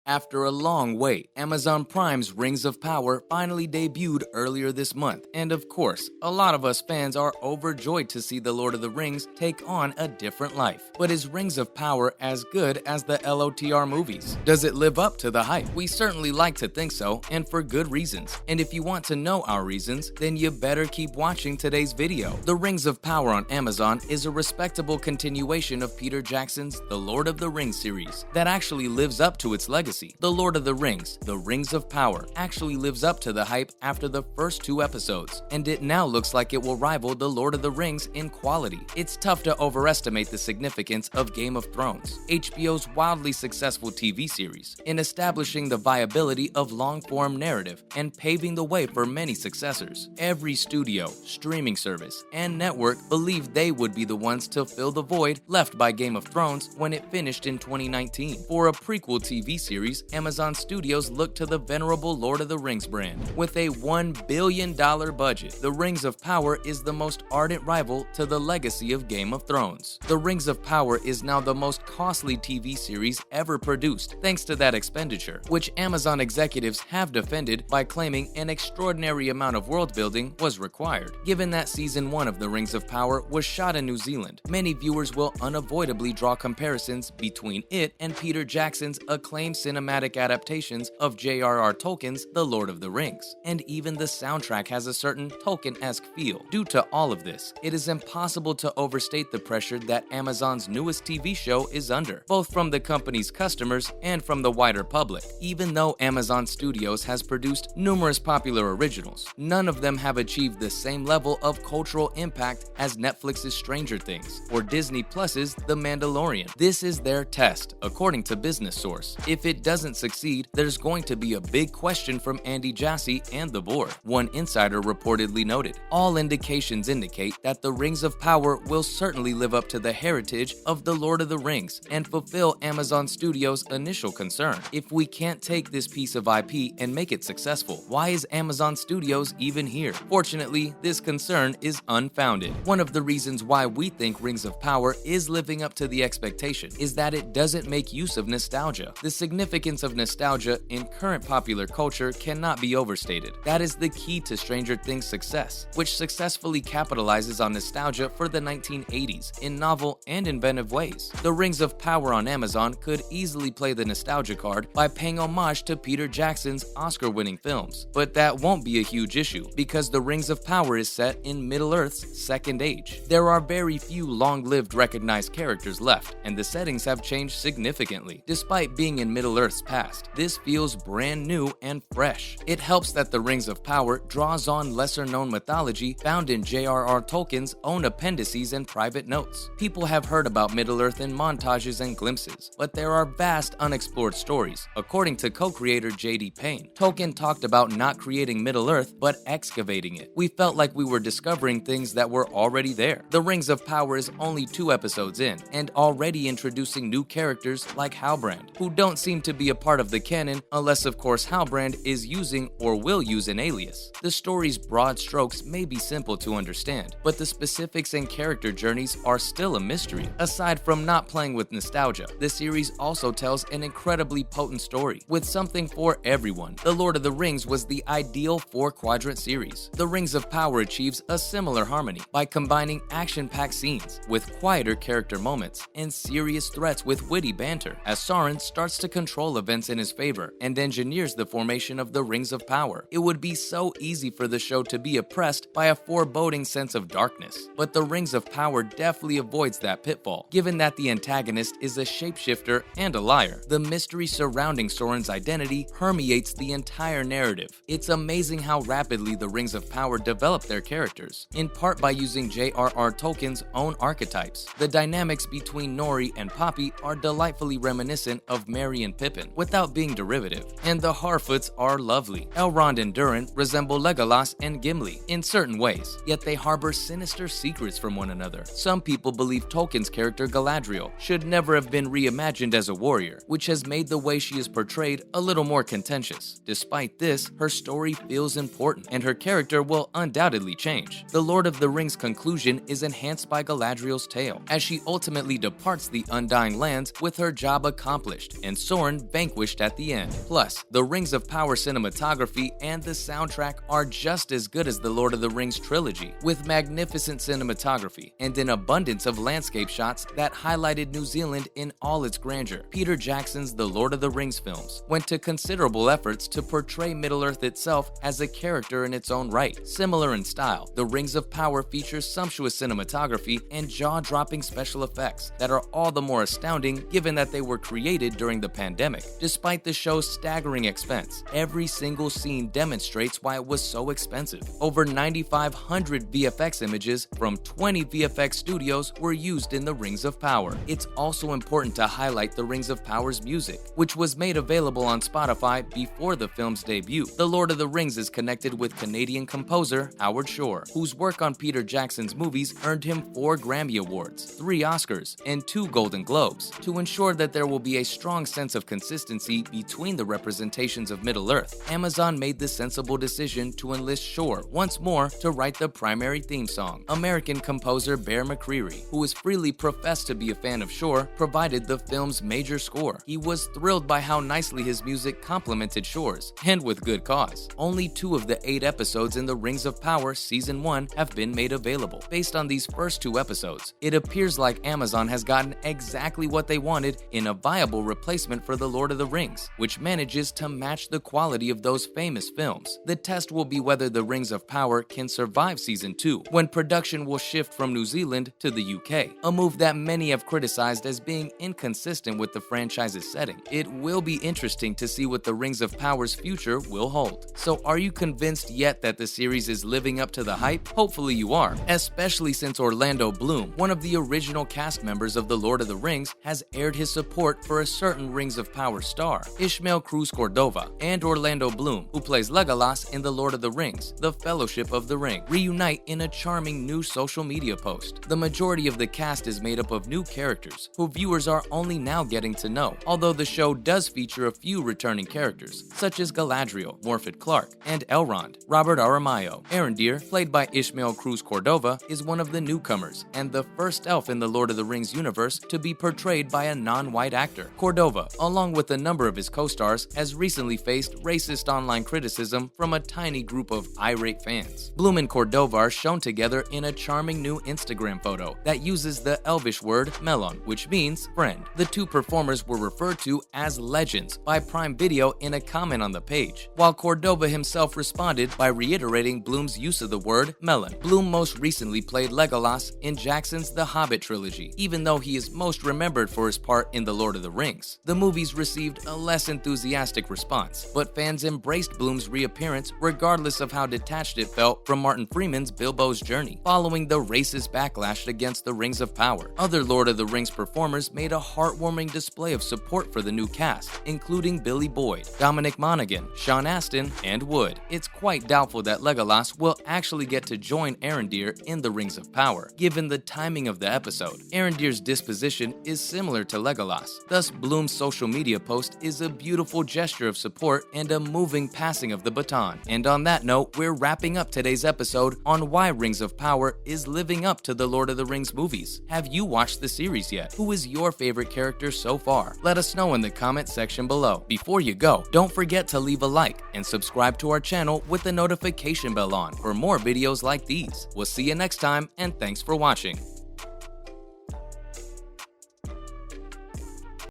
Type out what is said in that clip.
After a long wait, Amazon Prime's Rings of Power finally debuted earlier this month, and of course, a lot of us fans are overjoyed to see The Lord of the Rings take on a different life. But is Rings of Power as good as the LOTR movies? Does it live up to the hype? We certainly like to think so, and for good reasons. And if you want to know our reasons, then you better keep watching today's video. The Rings of Power on Amazon is a respectable continuation of Peter Jackson's The Lord of the Rings series that actually lives up to its legacy. The Lord of the Rings, The Rings of Power, actually lives up to the hype after the first 2 episodes, and it now looks like it will rival The Lord of the Rings in quality. It's tough to overestimate the significance of Game of Thrones, HBO's wildly successful TV series, in establishing the viability of long-form narrative and paving the way for many successors. Every studio, streaming service, and network believed they would be the ones to fill the void left by Game of Thrones when it finished in 2019. For a prequel TV series, Amazon Studios looked to the venerable Lord of the Rings brand. With a $1 billion budget, The Rings of Power is the most ardent rival to the legacy of Game of Thrones. The Rings of Power is now the most costly TV series ever produced, thanks to that expenditure, which Amazon executives have defended by claiming an extraordinary amount of world building was required. Given that Season 1 of The Rings of Power was shot in New Zealand, many viewers will unavoidably draw comparisons between it and Peter Jackson's acclaimed cinematic adaptations of J.R.R. Tolkien's The Lord of the Rings, and even the soundtrack has a certain Tolkien-esque feel. Due to all of this, it is impossible to overstate the pressure that Amazon's newest TV show is under, both from the company's customers and from the wider public. Even though Amazon Studios has produced numerous popular originals, none of them have achieved the same level of cultural impact as Netflix's Stranger Things or Disney Plus's The Mandalorian. This is their test, according to Business Source. If it doesn't succeed, there's going to be a big question from Andy Jassy and the board, one insider reportedly noted. All indications indicate that The Rings of Power will certainly live up to the heritage of The Lord of the Rings and fulfill Amazon Studios' initial concern. If we can't take this piece of IP and make it successful, why is Amazon Studios even here? Fortunately, this concern is unfounded. One of the reasons why we think Rings of Power is living up to the expectation is that it doesn't make use of nostalgia. The significance of nostalgia in current popular culture cannot be overstated. That is the key to Stranger Things' success, which successfully capitalizes on nostalgia for the 1980s in novel and inventive ways. The Rings of Power on Amazon could easily play the nostalgia card by paying homage to Peter Jackson's Oscar-winning films, but that won't be a huge issue because The Rings of Power is set in Middle-earth's Second Age. There are very few long-lived recognized characters left, and the settings have changed significantly. Despite being in Middle-earth's past, this feels brand new and fresh. It helps that The Rings of Power draws on lesser-known mythology found in J.R.R. Tolkien's own appendices and private notes. People have heard about Middle-earth in montages and glimpses, but there are vast unexplored stories. According to co-creator J.D. Payne, Tolkien talked about not creating Middle-earth, but excavating it. We felt like we were discovering things that were already there. The Rings of Power is only 2 episodes in, and already introducing new characters like Halbrand, who don't seem to be a part of the canon unless of course Halbrand is using or will use an alias. The story's broad strokes may be simple to understand, but the specifics and character journeys are still a mystery. Aside from not playing with nostalgia, the series also tells an incredibly potent story, with something for everyone. The Lord of the Rings was the ideal 4-quadrant series. The Rings of Power achieves a similar harmony by combining action-packed scenes with quieter character moments and serious threats with witty banter, as Sauron starts to control events in his favor and engineers the formation of the Rings of Power. It would be so easy for the show to be oppressed by a foreboding sense of darkness, but the Rings of Power definitely avoids that pitfall, given that the antagonist is a shapeshifter and a liar. The mystery surrounding Sauron's identity permeates the entire narrative. It's amazing how rapidly the Rings of Power develop their characters, in part by using J.R.R. Tolkien's own archetypes. The dynamics between Nori and Poppy are delightfully reminiscent of Merry and Pippin, without being derivative, and the Harfoots are lovely. Elrond and Durin resemble Legolas and Gimli in certain ways, yet they harbor sinister secrets from one another. Some people believe Tolkien's character Galadriel should never have been reimagined as a warrior, which has made the way she is portrayed a little more contentious. Despite this, her story feels important, and her character will undoubtedly change. The Lord of the Rings conclusion is enhanced by Galadriel's tale, as she ultimately departs the Undying Lands with her job accomplished, and Soren Sauron vanquished at the end. Plus, the Rings of Power cinematography and the soundtrack are just as good as the Lord of the Rings trilogy, with magnificent cinematography and an abundance of landscape shots that highlighted New Zealand in all its grandeur. Peter Jackson's The Lord of the Rings films went to considerable efforts to portray Middle-earth itself as a character in its own right. Similar in style, The Rings of Power features sumptuous cinematography and jaw-dropping special effects that are all the more astounding given that they were created during the pandemic. Despite the show's staggering expense, every single scene demonstrates why it was so expensive. Over 9,500 VFX images from 20 VFX studios were used in The Rings of Power. It's also important to highlight The Rings of Power's music, which was made available on Spotify before the film's debut. The Lord of the Rings is connected with Canadian composer Howard Shore, whose work on Peter Jackson's movies earned him 4 Grammy Awards, 3 Oscars, and 2 Golden Globes. To ensure that there will be a strong sense of consistency between the representations of Middle-earth, Amazon made the sensible decision to enlist Shore once more to write the primary theme song. American composer Bear McCreary, who has freely professed to be a fan of Shore, provided the film's major score. He was thrilled by how nicely his music complemented Shore's, and with good cause. Only 2 of the 8 episodes in The Rings of Power Season 1 have been made available. Based on these first 2 episodes, it appears like Amazon has gotten exactly what they wanted in a viable replacement for The Lord of the Rings, which manages to match the quality of those famous films. The test will be whether The Rings of Power can survive Season 2, when production will shift from New Zealand to the UK, a move that many have criticized as being inconsistent with the franchise's setting. It will be interesting to see what The Rings of Power's future will hold. So are you convinced yet that the series is living up to the hype? Hopefully you are, especially since Orlando Bloom, one of the original cast members of The Lord of the Rings, has aired his support for a certain Rings of Power star, Ishmael Cruz Cordova, and Orlando Bloom, who plays Legolas in The Lord of the Rings, The Fellowship of the Ring, reunite in a charming new social media post. The majority of the cast is made up of new characters, who viewers are only now getting to know, although the show does feature a few returning characters, such as Galadriel, Morfydd Clark, and Elrond. Robert Aramayo, Arondir, played by Ishmael Cruz Cordova, is one of the newcomers, and the first elf in the Lord of the Rings universe to be portrayed by a non-white actor. Cordova, along with a number of his co-stars, has recently faced racist online criticism from a tiny group of irate fans. Bloom and Cordova are shown together in a charming new Instagram photo that uses the Elvish word melon, which means friend. The 2 performers were referred to as legends by Prime Video in a comment on the page, while Cordova himself responded by reiterating Bloom's use of the word melon. Bloom most recently played Legolas in Jackson's The Hobbit trilogy, even though he is most remembered for his part in The Lord of the Rings. The movies received a less enthusiastic response, but fans embraced Bloom's reappearance regardless of how detached it felt from Martin Freeman's Bilbo's journey, following the racist backlash against The Rings of Power. Other Lord of the Rings performers made a heartwarming display of support for the new cast, including Billy Boyd, Dominic Monaghan, Sean Astin, and Wood. It's quite doubtful that Legolas will actually get to join Arondir in The Rings of Power, given the timing of the episode. Arondir's disposition is similar to Legolas, thus Bloom's social media post is a beautiful gesture of support and a moving passing of the baton. And on that note, we're wrapping up today's episode on why Rings of Power is living up to the Lord of the Rings movies. Have you watched the series yet? Who is your favorite character so far? Let us know in the comment section below. Before you go, don't forget to leave a like and subscribe to our channel with the notification bell on for more videos like these. We'll see you next time, and thanks for watching.